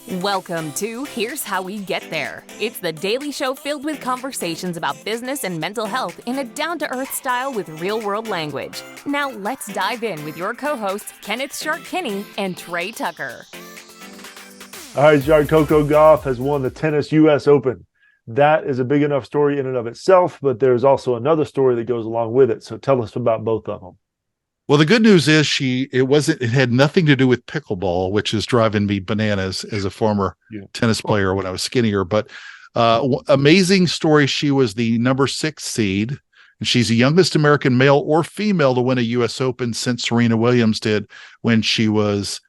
Welcome to Here's How We Get There. It's the daily show filled with conversations about business and mental health in a down-to-earth style with real-world language. Now let's dive in with your co-hosts, Kenneth Shark Kinney and Trey Tucker. All right, Shark, Coco Gauff has won the tennis U.S. Open. That is a big enough story in and of itself, but there's also another story that goes along with it. So tell us about both of them. Well, the good news is it had nothing to do with pickleball, which is driving me bananas as a former tennis player when I was skinnier. But amazing story. She was the number 6 seed, and she's the youngest American male or female to win a U.S. Open since Serena Williams did when she was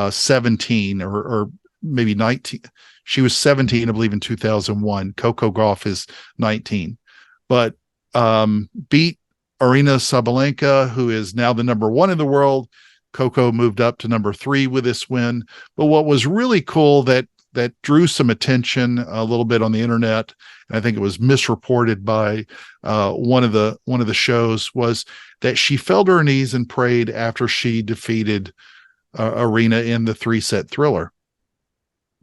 17 or maybe 19. She was 17, I believe, in 2001. Coco Gauff is 19, but beat Arina Sabalenka, who is now the number 1 in the world. Coco moved up to number 3 with this win. But what was really cool that drew some attention a little bit on the internet, and I think it was misreported by one of the shows, was that she fell to her knees and prayed after she defeated Arina in the 3-set thriller.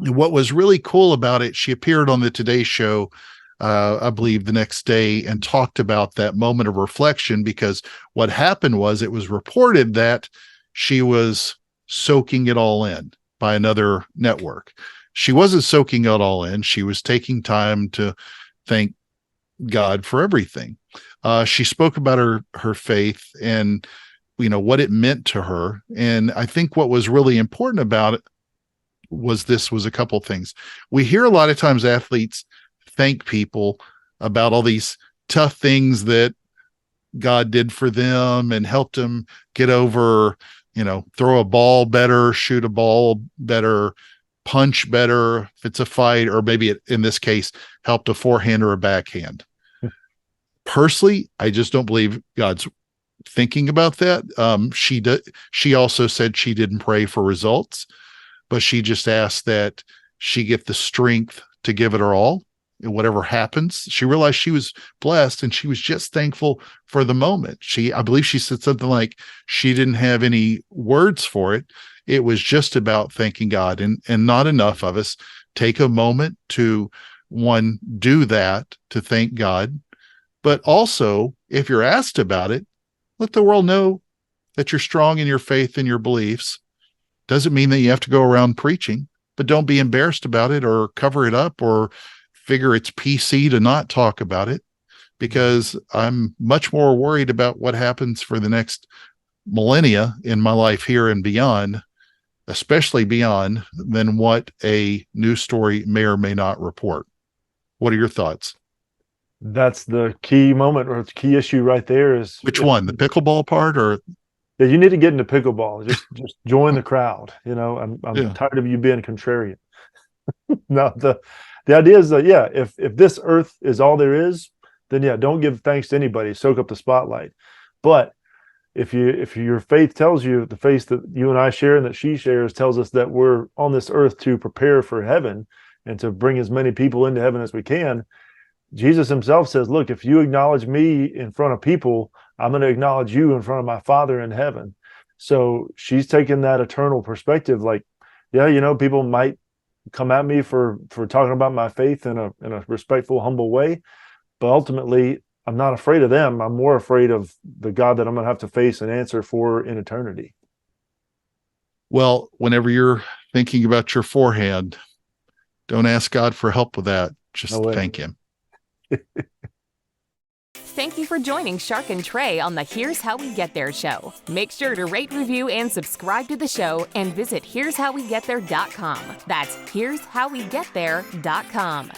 And what was really cool about it, she appeared on the Today Show I believe the next day and talked about that moment of reflection, because what happened was it was reported that she was soaking it all in by another network. She wasn't soaking it all in. She was taking time to thank God for everything. She spoke about her faith and, what it meant to her. And I think what was really important about it was a couple things. We hear a lot of times athletes thank people about all these tough things that God did for them and helped them get over, throw a ball better, shoot a ball better, punch better if it's a fight, or maybe in this case, helped a forehand or a backhand. Personally, I just don't believe God's thinking about that. She also said she didn't pray for results, but she just asked that she get the strength to give it her all. And whatever happens, she realized she was blessed and she was just thankful for the moment. I believe she said something like she didn't have any words for it. It was just about thanking God, and not enough of us take a moment to do that, to thank God. But also, if you're asked about it, let the world know that you're strong in your faith and your beliefs. Doesn't mean that you have to go around preaching, but don't be embarrassed about it or cover it up or figure it's PC to not talk about it, because I'm much more worried about what happens for the next millennia in my life here and beyond, especially beyond, than what a news story may or may not report. What are your thoughts? That's the key moment, or the key issue right there. Is which one, the pickleball part, or? Yeah, you need to get into pickleball. Just join the crowd. I'm tired of you being contrarian. No, the idea is that, if this earth is all there is, then don't give thanks to anybody. Soak up the spotlight. But if your faith tells you, the faith that you and I share and that she shares tells us that we're on this earth to prepare for heaven and to bring as many people into heaven as we can, Jesus himself says, look, if you acknowledge me in front of people, I'm going to acknowledge you in front of my Father in heaven. So she's taking that eternal perspective. Like, people might come at me for talking about my faith in a respectful, humble way, but ultimately I'm not afraid of them. I'm more afraid of the God that I'm going to have to face and answer for in eternity. Well, whenever you're thinking about your forehand, don't ask God for help with that. Just thank him. Thank you for joining Shark and Trey on the Here's How We Get There show. Make sure to rate, review, and subscribe to the show, and visit here'showwegetthere.com. That's here'showwegetthere.com.